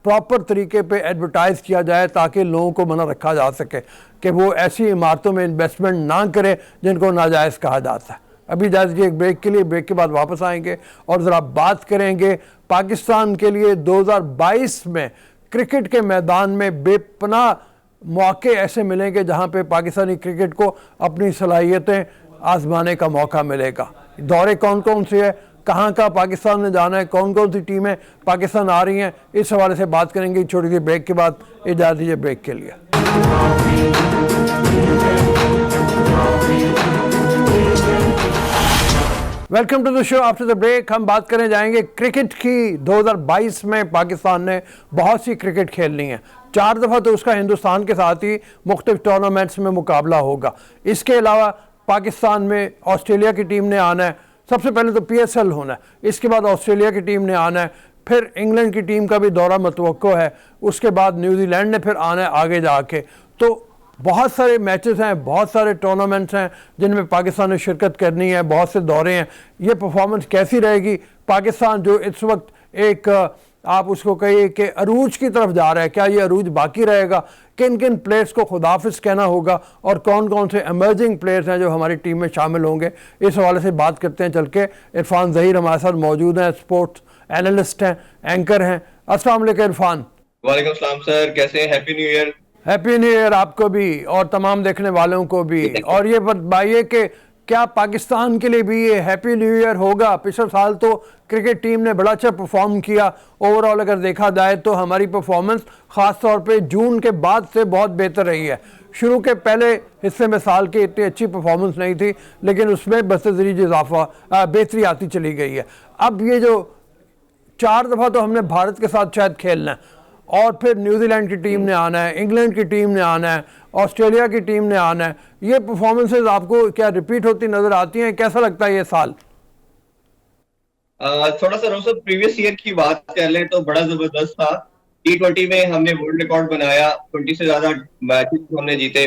प्रॉपर तरीके पे एडवर्टाइज़ किया जाए ताकि लोगों को मना रखा जा सके कि वो ऐसी इमारतों में इन्वेस्टमेंट ना करें जिनको नाजायज़ कहा जाता है। अभी जाइए एक ब्रेक के लिए, ब्रेक के बाद वापस आएंगे और ज़रा बात करेंगे पाकिस्तान के लिए 2022 में क्रिकेट के मैदान में बेपनाह मौके ऐसे मिलेंगे जहां पे पाकिस्तानी क्रिकेट को अपनी सलाहियतें आजमाने का मौका मिलेगा। दौरे कौन कौन से है, कहाँ कहाँ पाकिस्तान ने जाना है, कौन कौन सी टीमें पाकिस्तान आ रही हैं, इस हवाले से बात करेंगे छोटी सी ब्रेक के बाद। इजाज़त दीजिए ब्रेक के लिए। Welcome to the show after the break. हम बात करने जाएंगे क्रिकेट की। 2022 में पाकिस्तान ने बहुत सी क्रिकेट खेलनी है, 4 दफ़ा तो उसका हिंदुस्तान के साथ ही मुख्तलिफ टूर्नामेंट्स में मुकाबला होगा। इसके अलावा पाकिस्तान में ऑस्ट्रेलिया की टीम ने आना है, सबसे पहले तो PSL होना है, इसके बाद ऑस्ट्रेलिया की टीम ने आना है, फिर इंग्लैंड की टीम का भी दौरा मतवक्को है, उसके बाद न्यूजीलैंड ने फिर आना है आगे जाके। तो बहुत सारे मैचेस हैं, बहुत सारे टूर्नामेंट्स हैं जिनमें पाकिस्तान ने शिरकत करनी है, बहुत से दौरे हैं। ये परफॉर्मेंस कैसी रहेगी? पाकिस्तान जो इस वक्त एक आप उसको कहिए कि अरूज की तरफ जा रहा है, क्या ये अरूज बाकी रहेगा? किन किन प्लेयर्स को खुदाफिज कहना होगा और कौन कौन से एमर्जिंग प्लेयर्स हैं जो हमारी टीम में शामिल होंगे, इस हवाले से बात करते हैं। चल के इरफान ज़हीर हमारे साथ मौजूद हैं, स्पोर्ट्स एनालिस्ट हैं, एंकर हैं। अस्सलाम वालेकुम इरफान।
वालेकुम सलाम सर, कैसे हैं? Happy new year.
Happy new year आपको भी और तमाम देखने वालों को भी। और ये बताइए कि क्या पाकिस्तान के लिए भी ये हैप्पी न्यू ईयर होगा? पिछले साल तो क्रिकेट टीम ने बड़ा अच्छा परफॉर्म किया। ओवरऑल अगर देखा जाए तो हमारी परफॉर्मेंस ख़ास तौर पे जून के बाद से बहुत बेहतर रही है। शुरू के पहले हिस्से में साल की इतनी अच्छी परफॉर्मेंस नहीं थी, लेकिन उसमें बतदरीज इजाफा बेहतरी आती चली गई है। अब ये जो 4 दफ़ा तो हमने भारत के साथ शायद खेलना है, और फिर न्यूजीलैंड की टीम ने आना है, इंग्लैंड की टीम ने आना है, ऑस्ट्रेलिया की टीम ने आना है। ये परफॉर्मेंसेस आपको क्या रिपीट होती नजर आती हैं? कैसा लगता है ये साल?
थोड़ा सा रोज़ प्रीवियस ईयर की बात कर लें तो बड़ा जबरदस्त था। T20 में हमने वर्ल्ड रिकॉर्ड बनाया, 20 से ज्यादा मैचेस हमने जीते,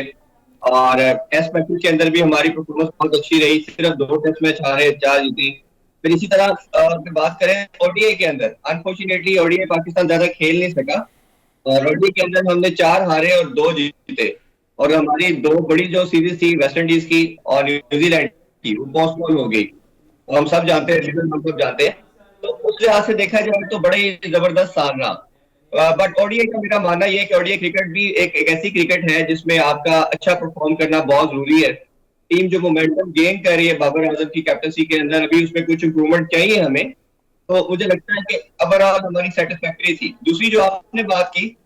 और टेस्ट मैचेस के अंदर भी हमारी परफॉर्मेंस बहुत अच्छी रही। सिर्फ 2 टेस्ट मैच हारे, 4 जीते। फिर इसी तरह बात करें ODI के अंदर, अनफॉर्चुनेटली ODI पाकिस्तान ज्यादा खेल नहीं सका, और ODI के अंदर हमने 4 हारे और 2 जीते। और हमारी 2 बड़ी जो सीरीज थी वेस्ट इंडीज की और न्यूजीलैंड की, वो पोस्टपोन हो गई। तो हम सब जानते हैं, हम सब जानते हैं। तो उस लिहाज से देखा जाए तो बड़ा ही जबरदस्त साल रहा। बट ODI का मेरा मानना यह है कि ODI क्रिकेट भी एक ऐसी क्रिकेट है जिसमें आपका अच्छा परफॉर्म करना बहुत जरूरी है। टीम जो मोमेंटम गेन कर रही है बाबर आजम की कैप्टनसी के अंदर, अभी उसमें कुछ इंप्रूवमेंट चाहिए हमें। तो मुझे लगता है कि ओवरऑल हमारी सेटिस्फैक्टरी थी। दूसरी जो आपने बात की,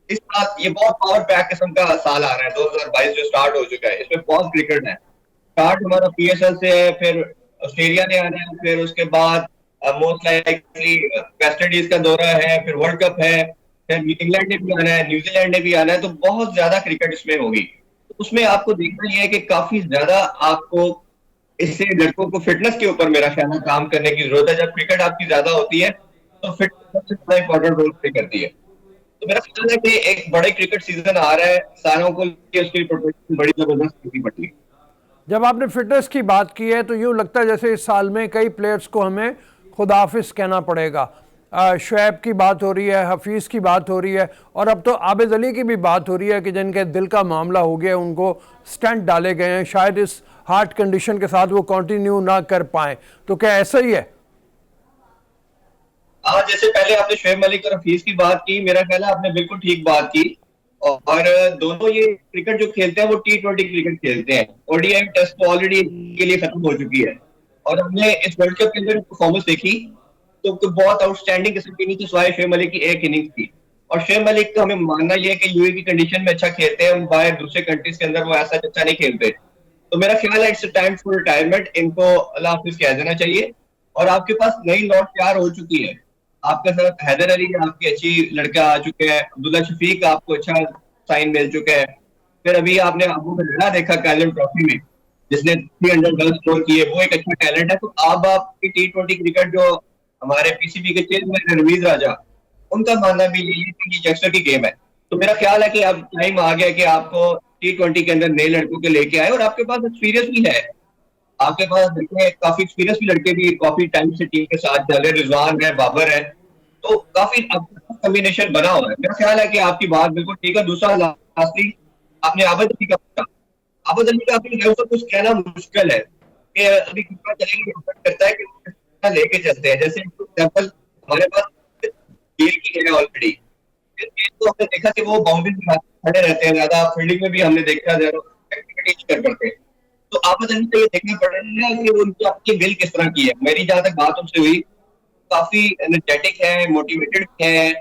इस साल ये बहुत पावर पैक किस्म का साल आ रहा है। 2022 जो स्टार्ट हो चुका है, इसमें बहुत क्रिकेट है। स्टार्ट हमारा PSL से है, फिर ऑस्ट्रेलिया ने आना है, फिर उसके बाद मोस्ट लाइकली वेस्ट इंडीज का दौरा है, फिर वर्ल्ड कप है, फिर इंग्लैंड ने भी आना है, न्यूजीलैंड ने भी आना है। तो बहुत ज्यादा क्रिकेट इसमें होगी। उसमें आपको देखना यह है कि काफी ज्यादा आपको इससे लड़कों को फिटनेस के ऊपर मेरा ख्याल है काम करने की जरूरत है। जब क्रिकेट आपकी ज्यादा होती है तो फिटनेस सबसे ज्यादा इंपॉर्टेंट रोल प्ले करती है। तो मेरा ख्याल है कि एक बड़े क्रिकेट सीजन आ रहा है, सारों को उसकी प्रिपरेशन बड़ी जबरदस्त करनी पड़ती है।
जब आपने फिटनेस की बात की है तो यूँ लगता है जैसे इस साल में कई प्लेयर्स को हमें खुदाफिज कहना पड़ेगा। शुएब की बात हो रही है, हफीज़ की बात हो रही है, और अब तो आबिद अली की भी बात हो रही है कि जिनके दिल का मामला हो गया, उनको स्टेंट डाले गए हैं, शायद इस हार्ट कंडीशन के साथ वो कंटिन्यू ना कर पाए। तो क्या ऐसा ही है?
जैसे पहले आपने शुएब मलिक और हफीज की बात की, मेरा ख्याल है आपने बिल्कुल ठीक बात की। और दोनों ये क्रिकेट जो खेलते हैं वो T20 क्रिकेट खेलते हैं। ODI टेस्ट तो ऑलरेडी के लिए खत्म हो चुकी है, और हमने इस वर्ल्ड कप के अंदर परफॉर्मेंस देखी तो बहुत आउटस्टैंडिंग किस्म की नहीं थी, सिवाय शुएब मलिक की एक इनिंग्स की। और शुएब मलिक का हमें मानना यह है कि यूए की कंडीशन में अच्छा खेलते हैं, बाहर दूसरे कंट्रीज के अंदर वो ऐसा अच्छा नहीं खेलते। तो मेरा ख्याल है इट्स टाइम फॉर रिटायरमेंट, इनको अल्लाह हाफिज कह देना चाहिए। और आपके पास नई लौट तैयार हो चुकी है। आपके साथ हैदर अली आपकी अच्छी लड़का आ चुके हैं, अब्दुल्ला शफीक आपको अच्छा साइन मिल चुका है। फिर अभी आपने अबू बकरा देखा कैलन ट्रॉफी में, जिसने 300 रन स्कोर किए, वो एक अच्छा टैलेंट है। तो अब आपकी T20 क्रिकेट जो हमारे PCB के चेयरमैन रमीज राजा, उनका मानना भी यही है कि यंगस्टर की गेम है। तो मेरा ख्याल है कि अब टाइम आ गया कि आपको T20 के अंदर नए लड़कों के लेके आए, और आपके पास एक्सपीरियंस भी है। आपके पास देखिए काफी एक्सपीरियंस भी लड़के भी काफी टाइम से टीम के साथ चल रहे, रिजवान है, बाबर है, तो काफी कॉम्बिनेशन बना हुआ है। मेरा ख्याल है कि आपकी बात बिल्कुल ठीक है। दूसरा लास्टली आपने आबिद अली का पूछा। आबिद अली का अपनी लेवल पर कुछ कहना मुश्किल है कि अभी कितना चलेंगे, करता है कि लेके चलते हैं। जैसे एग्जाम्पल हमारे पास गेल की है ऑलरेडी, तो हमने देखा कि वो बाउंड्री खड़े रहते हैं, ज्यादा फील्डिंग में भी हमने देखा ज्यादा एक्टिविटी कर करते हैं। तो आपको तो ये देखना पड़ेगा कि उनकी आपकी बिल किस तरह की है। मेरी जहां तक बात उनसे हुई, काफी एनर्जेटिक है, मोटिवेटेड है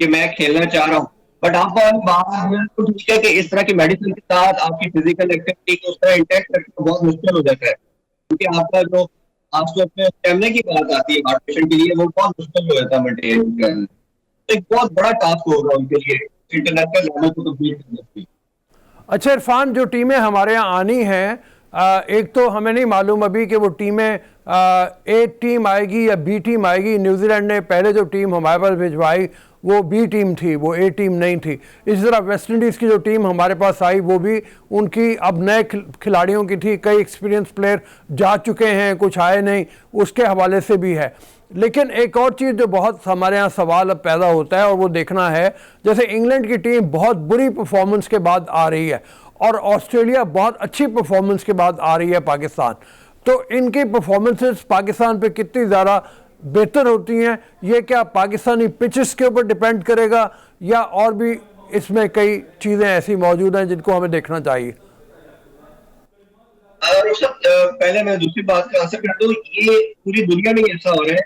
कि मैं खेलना चाह रहा हूँ। बट आप बात तो ठीक है कि इस तरह की मेडिसिन के साथ आपकी फिजिकल एक्टिविटी को उस तरह इंटैक्ट करना बहुत मुश्किल हो जाता है, क्योंकि आपका जो खासतौर पे स्टेमिना की बात आती है हार्ट पेशेंट के लिए, वो बहुत मुश्किल हो जाता है मेंटेन करना। तो एक बहुत बड़ा टास्क होगा उनके लिए इंटरनेशनल लेवल को कंप्लीट करने के लिए।
अच्छा इरफान, जो टीमें हमारे यहाँ आनी हैं, एक तो हमें नहीं मालूम अभी कि वो टीमें ए टीम आएगी या बी टीम आएगी। न्यूजीलैंड ने पहले जो टीम हमारे पास भिजवाई वो बी टीम थी, वो ए टीम नहीं थी। इसी तरह वेस्ट इंडीज़ की जो टीम हमारे पास आई वो भी उनकी अब नए खिलाड़ियों की थी। कई एक्सपीरियंस प्लेयर जा चुके हैं, कुछ आए नहीं, उसके हवाले से भी है। लेकिन एक और चीज़ जो बहुत हमारे यहाँ सवाल अब पैदा होता है और वो देखना है, जैसे इंग्लैंड की टीम बहुत बुरी परफॉर्मेंस के बाद आ रही है और ऑस्ट्रेलिया बहुत अच्छी परफॉर्मेंस के बाद आ रही है पाकिस्तान, तो इनकी परफॉर्मेंसेस पाकिस्तान पे कितनी ज़्यादा बेहतर होती हैं, ये क्या पाकिस्तानी पिचेस के ऊपर डिपेंड करेगा या और भी इसमें कई चीज़ें ऐसी मौजूद हैं जिनको हमें देखना चाहिए?
पहले मैं दूसरी बात का आंसर कर दूं, ये पूरी दुनिया में ऐसा हो रहा है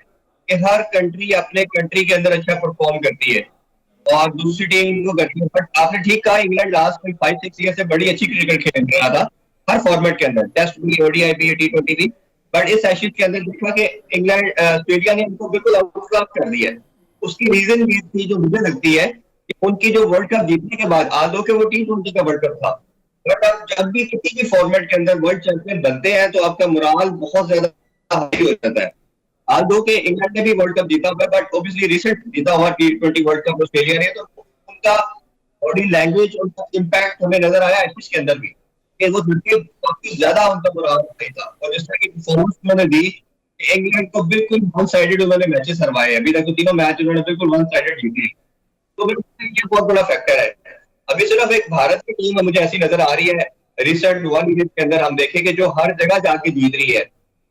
कि हर कंट्री अपने कंट्री के अंदर अच्छा परफॉर्म करती है और दूसरी टीम को करती है। बट आपने ठीक कहा, इंग्लैंड लास्ट में 5-6 ईयर से बड़ी अच्छी क्रिकेट खेल रहा था हर फॉर्मेट के अंदर, टेस्ट भी, ओडीआई भी, T20 भी। बट इस एशेज के अंदर देखा कि इंग्लैंड ऑस्ट्रेलिया ने उनको बिल्कुल आउटक्लास कर दिया है। उसकी रीजन भी थी जो मुझे लगती है कि उनकी जो वर्ल्ड कप जीतने के बाद, आदो के वो T20 का वर्ल्ड कप था, बट आप जब भी किसी भी फॉर्मेट के अंदर वर्ल्ड चैंपियन बनते हैं तो आपका मोराल बहुत ज्यादा हाई हो जाता है। आदो के इंग्लैंड ने भी वर्ल्ड कप जीता हुआ, बट ऑब्वियसली रिसेंट जीता हुआ T20 वर्ल्ड कप ऑस्ट्रेलिया ने, तो उनका बॉडी लैंग्वेज, उनका इम्पैक्ट हमें नजर आया एशेज के अंदर भी कि वो काफी ज्यादा उनका मोराल नहीं था। और जिस तरह की परफॉर्मेंस उन्होंने दी, इंग्लैंड को बिल्कुल वन साइडेड उन्होंने मैचेस हरवाए। अभी तक तो तीनों मैच उन्होंने बिल्कुल वन साइडेड जीते, तो बिल्कुल ये बहुत बड़ा फैक्टर है। अभी सिर्फ एक भारत की टीम मुझे ऐसी नजर आ रही है रिसेंट 1 ईयर के अंदर, हम देखें कि जो हर जगह जाके जीत रही है।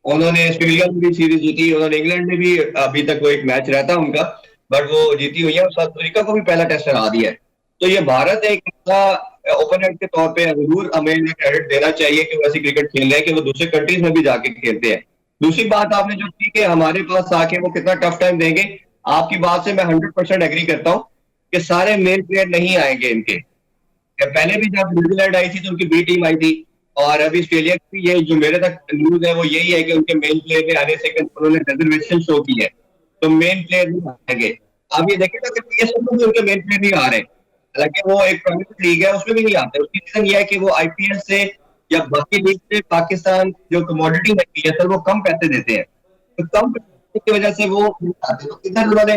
उन्होंने ऑस्ट्रेलिया में भी सीरीज जीती, उन्होंने इंग्लैंड में भी, अभी तक वो एक मैच रहता है उनका, बट वो जीती हुई है, और साउथ अफ्रीका को भी पहला टेस्ट हरा दिया है। तो ये भारत एक ऐसा ओपोनेंट के तौर पे जरूर हमें क्रेडिट देना चाहिए कि वो ऐसी क्रिकेट खेल रहे हैं कि वो दूसरे कंट्रीज में भी जाके खेलते हैं। दूसरी बात आपने जो की कि हमारे पास आके वो कितना टफ टाइम देंगे, आपकी बात से मैं 100% एग्री करता हूँ कि सारे मेन प्लेयर नहीं आएंगे इनके। पहले भी जब न्यूजीलैंड आई थी तो उनकी बी टीम आई थी, और अभी ऑस्ट्रेलिया की ये जो मेरे तक न्यूज है वो यही है कि उनके मेन प्लेयर में आने से उन्होंने रिजर्वेशन शो की है, तो मेन प्लेयर नहीं आएंगे। आप ये देखेगा कि पीएसएल में भी उनके मेन प्लेयर नहीं आ रहे, हालांकि वो एक प्राइवेट लीग है उसमें भी नहीं आते। उसकी रीजन ये है कि वो आईपीएल से या बाकी लीग से पाकिस्तान जो कमोडिटी है पीएसएल, वो कम पैसे देते हैं, तो कम पैसे की वजह से वो आते। तो इधर उन्होंने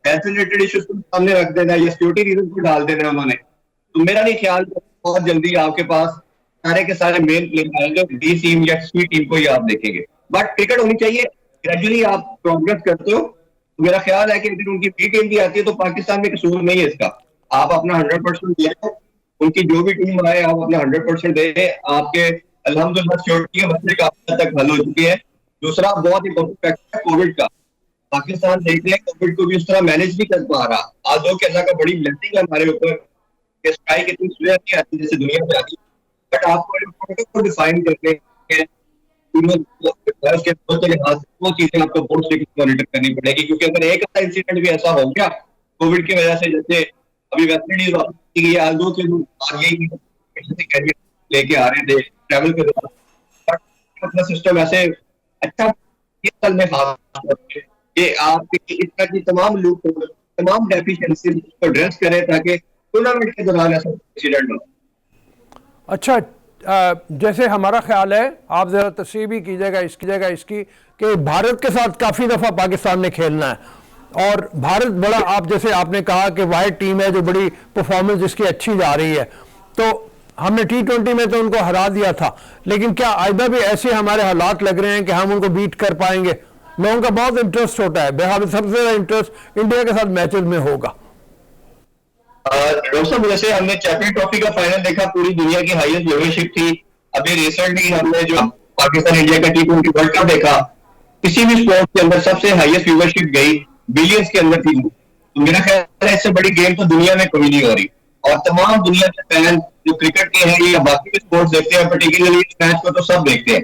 हेल्थ रिलेटेड इश्यूज को सामने रख देना या सिक्योरिटी रीजन को डाल देना उन्होंने, तो मेरा नहीं ख्याल बहुत जल्दी आपके पास सारे के सारे मेन प्लेयर आएंगे, बी टीम या सी टीम को ही आप देखेंगे। बट क्रिकेट होनी चाहिए, ग्रेजुअली आप प्रोग्रेस करते हो, तो मेरा ख्याल है कि यदि उनकी बी टीम भी आती है तो पाकिस्तान में कसूर नहीं है इसका। आप अपना 100% दे, उनकी जो भी टीम आए आप अपना 100% दे, आपके अल्हम्दुलिल्लाह सिक्योरिटी के मसले काफी हद तक हल हो चुके हैं। दूसरा बहुत इंपॉर्टेंट फैक्टर है कोविड का, पाकिस्तान देख रहे हैं कोविड को भी उस तरह मैनेज नहीं कर पा रहा। आदो के अल्लाह का बड़ी ब्लेसिंग है हमारे ऊपर, स्ट्राइक इतनी क्लियर नहीं आती जैसे दुनिया में आती, बट आपको प्रोटोकॉल को डिफाइन करने के लिहाज से वो चीजें आपको बहुत स्ट्रिक्ट मॉनिटर करनी पड़ेगी, क्योंकि अगर एक ऐसा इंसिडेंट भी ऐसा हो गया कोविड की वजह से, जैसे अभी वेस्ट इंडीज वापस गई, आदो के लोग लेके आ रहे थे ट्रैवल के दौरान, बट अपना सिस्टम ऐसे अच्छा में कि आप इस तरह की तमाम लूप, तमाम डेफिशिएंसी को एड्रेस करें ताकि टूर्नामेंट के दौरान ऐसा इंसिडेंट हो।
अच्छा, जैसे हमारा ख्याल है, आप ज़रा तस्वीर भी कीजिएगा इसकी कि भारत के साथ काफ़ी दफ़ा पाकिस्तान ने खेलना है और भारत बड़ा, आप जैसे आपने कहा कि वाइड टीम है जो बड़ी परफॉर्मेंस जिसकी अच्छी जा रही है, तो हमने T20 में तो उनको हरा दिया था, लेकिन क्या आइंदा भी ऐसे हमारे हालात लग रहे हैं कि हम उनको बीट कर पाएंगे? लोगों का बहुत इंटरेस्ट होता है, बिहार सबसे ज़्यादा इंटरेस्ट इंडिया के साथ मैचेस में होगा।
डॉक्टर साहब, जैसे हमने चैंपियन ट्रॉफी का फाइनल देखा, पूरी दुनिया की हाईएस्ट व्यूअरशिप थी। अभी रिसेंटली हमने जो पाकिस्तान इंडिया का T20 वर्ल्ड कप देखा, किसी भी स्पोर्ट के अंदर सबसे हाईएस्ट व्यूअरशिप गई, बिलियंस के अंदर थी। तो मेरा ख्याल है इससे बड़ी गेम तो दुनिया में कोई नहीं हो रही, और तमाम दुनिया के फैन जो क्रिकेट के हैं या बाकी भी स्पोर्ट्स देखते हैं, पर्टिकुलरली इस मैच को तो सब देखते हैं।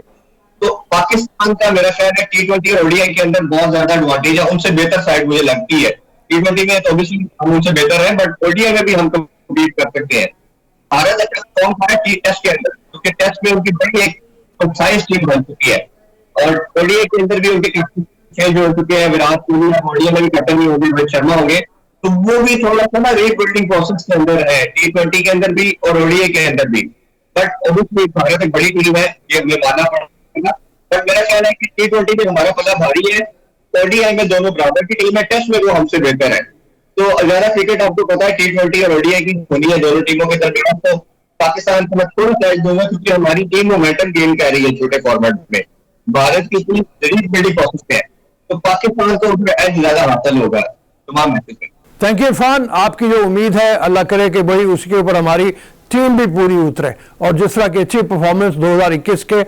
तो पाकिस्तान का मेरा ख्याल है T20 और ODI के अंदर बहुत ज्यादा एडवांटेज है, उनसे बेहतर साइड मुझे लगती है। T20 में तो ऑब्वियसली हम उनसे बेहतर है, बट ODI में भी हम कम्पीट कर सकते हैं। भारत अच्छा फॉर्म था टेस्ट के अंदर, क्योंकि टेस्ट में उनकी बड़ी एक साइंस टीम बन चुकी है, और ODI के अंदर भी उनके कैप्टन चेंज हो चुके हैं, विराट कोहली ODI में भी कैप्टन नहीं होंगे, रोहित शर्मा होंगे, तो वो भी थोड़ा सा ना रीबिल्डिंग प्रोसेस के अंदर है, T20 के अंदर भी और ODI के अंदर भी। बट ऑब्वियसली भारत एक बड़ी टीम है, ये हमें मानना पड़ेगा। बट मेरा ख्याल है कि T20 में हमारा पल्ला भारी है, ODI में दोनों बराबर की टीम है, टेस्ट में वो हमसे बेहतर है। तो ज्यादा क्रिकेट आपको पता है T20 और ODI की होनी है दोनों टीमों के दरमियान, तो पाकिस्तान को मैं थोड़ा सा एज दूंगा, क्योंकि हमारी टीम मोमेंटम गेन कर रही है छोटे फॉर्मेट में, भारत की टीम रीबिल्डिंग प्रोसेस में है, तो पाकिस्तान को एज ज्यादा हासिल होगा तमाम मैचेस में।
थैंक यू इरफान, आपकी जो उम्मीद है अल्लाह करे कि वही उसके ऊपर हमारी टीम भी पूरी उतरे, और जिस तरह की अच्छी परफॉर्मेंस 2021 के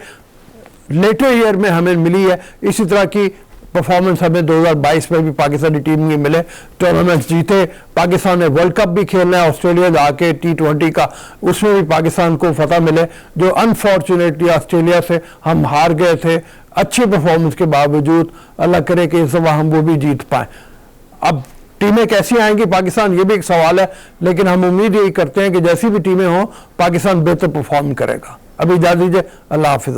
लेटर ईयर में हमें मिली है, इसी तरह की परफॉर्मेंस हमें 2022 में भी पाकिस्तानी टीम के मिले। टूर्नामेंट्स जीते, पाकिस्तान ने वर्ल्ड कप भी खेलना है ऑस्ट्रेलिया जाके T20 का, उसमें भी पाकिस्तान को फतह मिले, जो अनफॉर्चुनेटली ऑस्ट्रेलिया से हम हार गए थे अच्छी परफॉर्मेंस के बावजूद। अल्लाह करे कि इस दफा हम वो भी जीत पाएँ। अब टीमें कैसी आएंगी पाकिस्तान, ये भी एक सवाल है, लेकिन हम उम्मीद यही करते हैं कि जैसी भी टीमें हों पाकिस्तान बेहतर परफॉर्म करेगा। अभी इजाज़त दीजिए, अल्लाह हाफिज़।